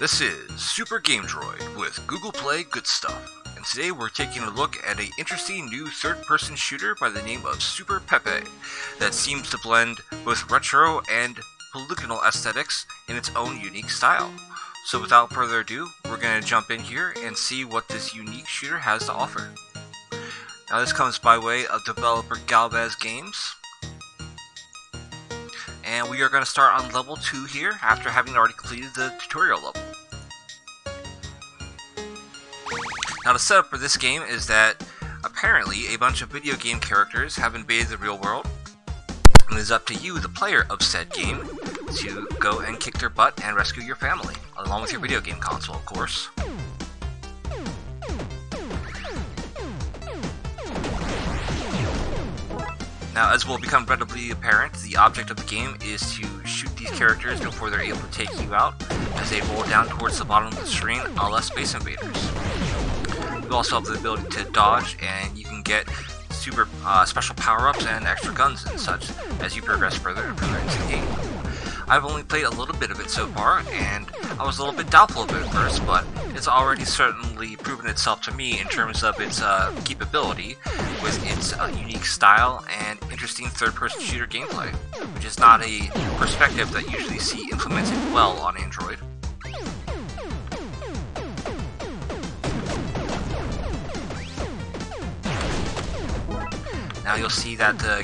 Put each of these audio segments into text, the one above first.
This is Super Game Droid with Google Play Good Stuff, and today we're taking a look at an interesting new third-person shooter by the name of Super Pepe that seems to blend both retro and polygonal aesthetics in its own unique style. So without further ado, we're going to jump in here and see what this unique shooter has to offer. Now this comes by way of developer Galvez Games. And we are going to start on level 2 here after having already completed the tutorial level. Now the setup for this game is that apparently a bunch of video game characters have invaded the real world, and it is up to you, the player of said game, to go and kick their butt and rescue your family, along with your video game console, of course. Now, as will become readily apparent, the object of the game is to shoot these characters before they're able to take you out, as they roll down towards the bottom of the screen, a la Space Invaders. You also have the ability to dodge, and you can get super special power-ups and extra guns and such as you progress further and further into the game. I've only played a little bit of it so far, and I was a little bit doubtful of it at first, but it's already certainly proven itself to me in terms of its capability with its unique style and interesting third-person shooter gameplay, which is not a perspective that you usually see implemented well on Android. Now you'll see that the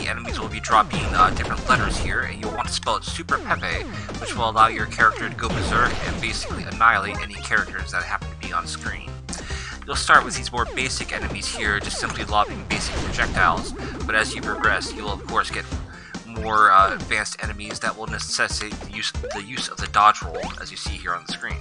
enemies will be dropping different letters here, and you'll want to spell it Super Pepe, which will allow your character to go berserk and basically annihilate any characters that happen to be on screen. You'll start with these more basic enemies here, just simply lobbing basic projectiles, but as you progress, you'll of course get more advanced enemies that will necessitate the use of the dodge roll, as you see here on the screen.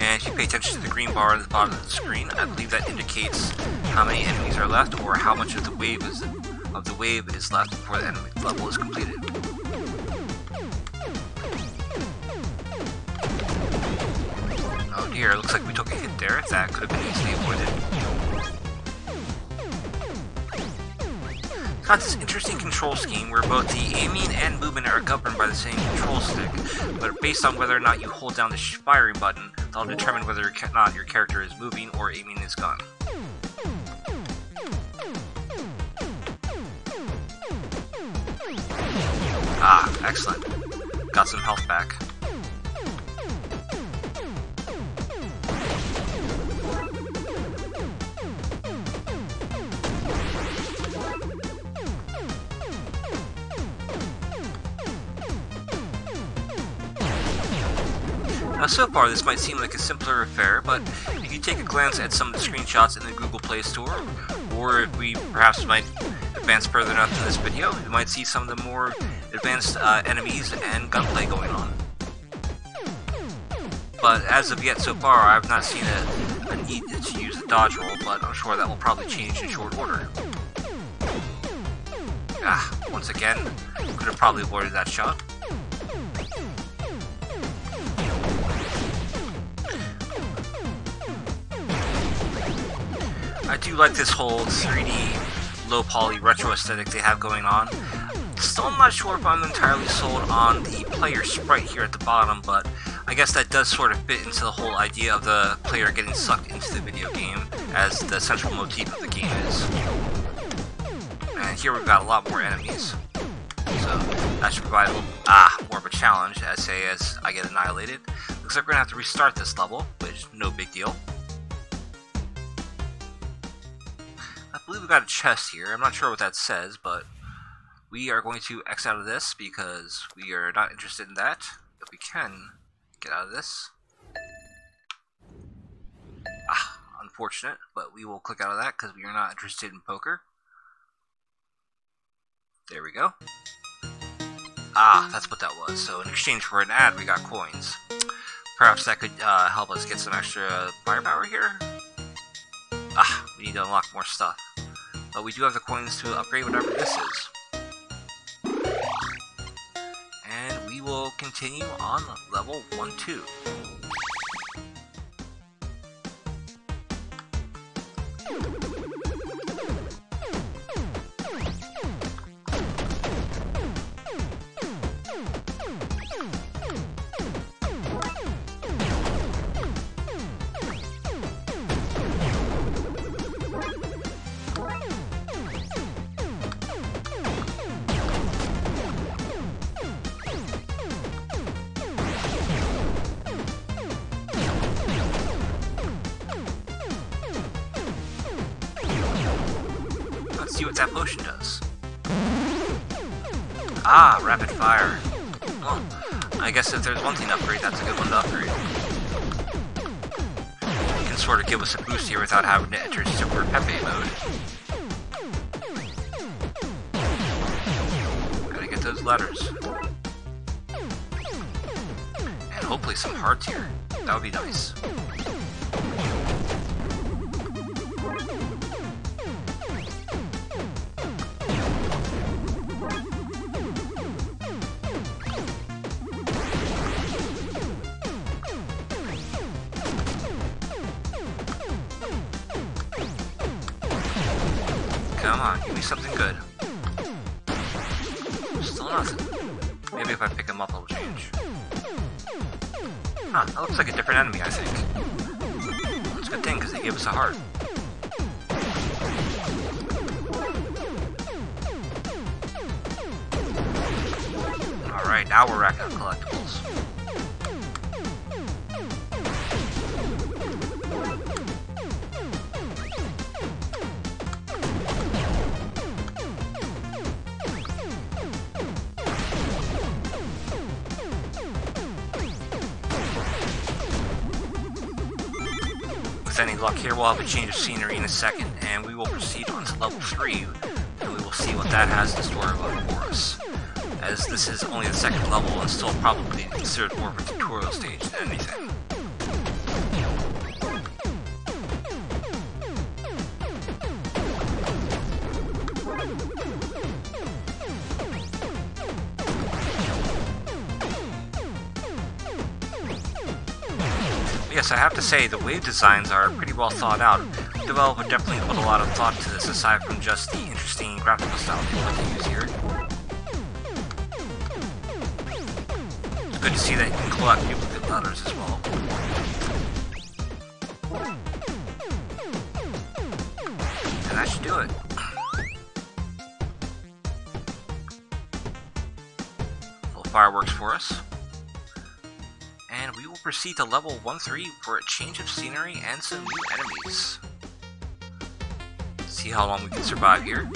And if you pay attention to the green bar at the bottom of the screen, I believe that indicates how many enemies are left, or how much of the wave is left before the enemy level is completed. Oh dear, it looks like we took a hit there. That could have been easily avoided. It's got this interesting control scheme where both the aiming and movement are governed by the same control stick, but based on whether or not you hold down the firing button, they'll determine whether or not your character is moving or aiming his gun. Ah, excellent. Got some health back. Now so far this might seem like a simpler affair, but if you take a glance at some of the screenshots in the Google Play Store, or if we perhaps might advance further enough in this video, you might see some of the more advanced enemies and gunplay going on. But as of yet so far, I've not seen a need to use the dodge roll, but I'm sure that will probably change in short order. Ah, once again, could have probably avoided that shot. I do like this whole 3D low-poly retro aesthetic they have going on. Still I'm not sure if I'm entirely sold on the player sprite here at the bottom, but I guess that does sort of fit into the whole idea of the player getting sucked into the video game, as the central motif of the game is. And here we've got a lot more enemies, so that should provide a little, more of a challenge, as I get annihilated. Looks like we're going to have to restart this level, which no big deal. I believe we've got a chest here. I'm not sure what that says, but we are going to X out of this because we are not interested in that. If we can get out of this. Unfortunate, but we will click out of that because we are not interested in poker. There we go. That's what that was. So in exchange for an ad, we got coins. Perhaps that could help us get some extra firepower here. We need to unlock more stuff. But we do have the coins to upgrade whatever this is. And we will continue on level 1-2. Let's see what that potion does. Ah, rapid fire. Well, I guess if there's one thing to upgrade, that's a good one to upgrade. It can sort of give us a boost here without having to enter Super Pepe mode. Gotta get those letters. And hopefully some hearts here. That would be nice. Come on, give me something good. Still nothing. Maybe if I pick him up, it'll change. Huh, that looks like a different enemy, I think. That's a good thing, because they gave us a heart. Alright, now we're racking up collectibles. With any luck here, we'll have a change of scenery in a second, and we will proceed on to level 3, and we will see what that has in store for us. As this is only the second level, and still probably considered more of a tutorial stage than anything. Yes, I have to say, the wave designs are pretty well thought out. The developer definitely put a lot of thought to this, aside from just the interesting graphical style people like to use here. It's good to see that you can collect duplicate letters as well. And that should do it. Little fireworks for us. And we will proceed to level 1-3 for a change of scenery and some new enemies. See how long we can survive here.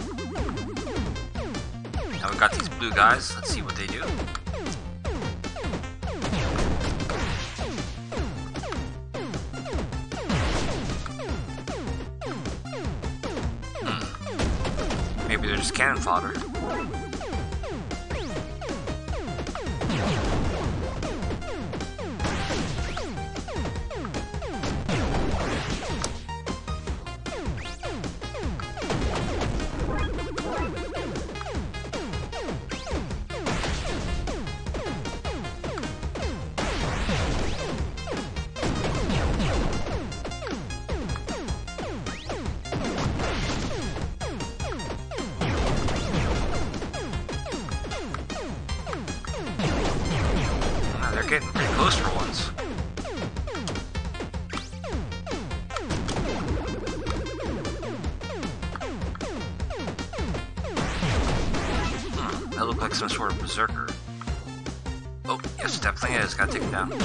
Now we've got these blue guys, let's see what they do. Maybe they're just cannon fodder. Getting pretty close for once. That looked like some sort of berserker. Oh, yes, definitely is. Gotta take him down. I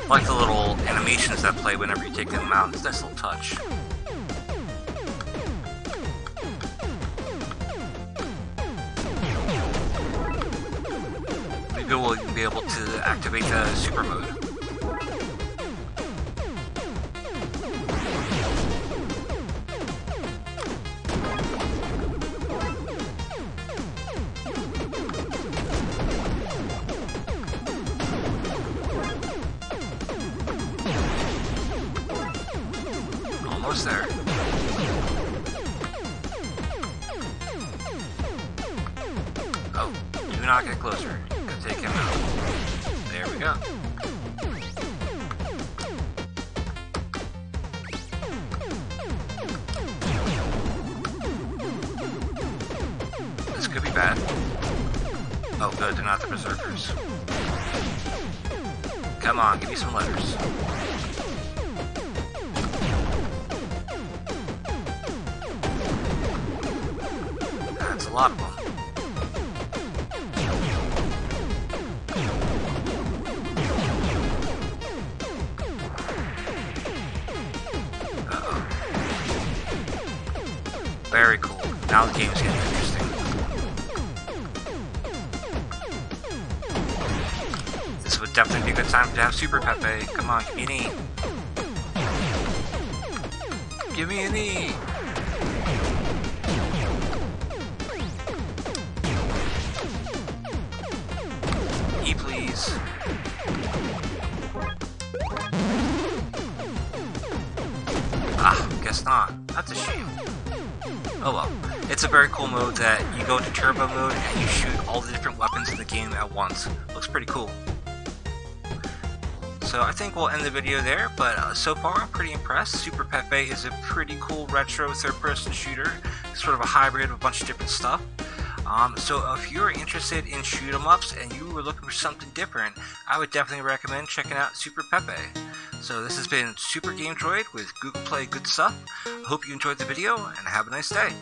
like the little animations that play whenever you take them out. It's a nice little touch. We'll be able to activate the super mode. Almost there. Oh, do not get closer. Take him out. There we go. This could be bad. Oh good, they're not the berserkers. Come on, give me some letters. That's a lot of them. Very cool. Now the game's getting interesting. This would definitely be a good time to have Super Pepe. Come on, give me an E. Give me an E. E, please. Ah, guess not. That's a shame. Oh well. It's a very cool mode that you go into turbo mode and you shoot all the different weapons in the game at once. Looks pretty cool. So I think we'll end the video there, but so far I'm pretty impressed. Super Pepe is a pretty cool retro third-person shooter. It's sort of a hybrid of a bunch of different stuff. So if you're interested in shoot 'em ups and you were looking for something different, I would definitely recommend checking out Super Pepe. So this has been Super Game Droid with Google Play Good Stuff. Hope you enjoyed the video and have a nice day.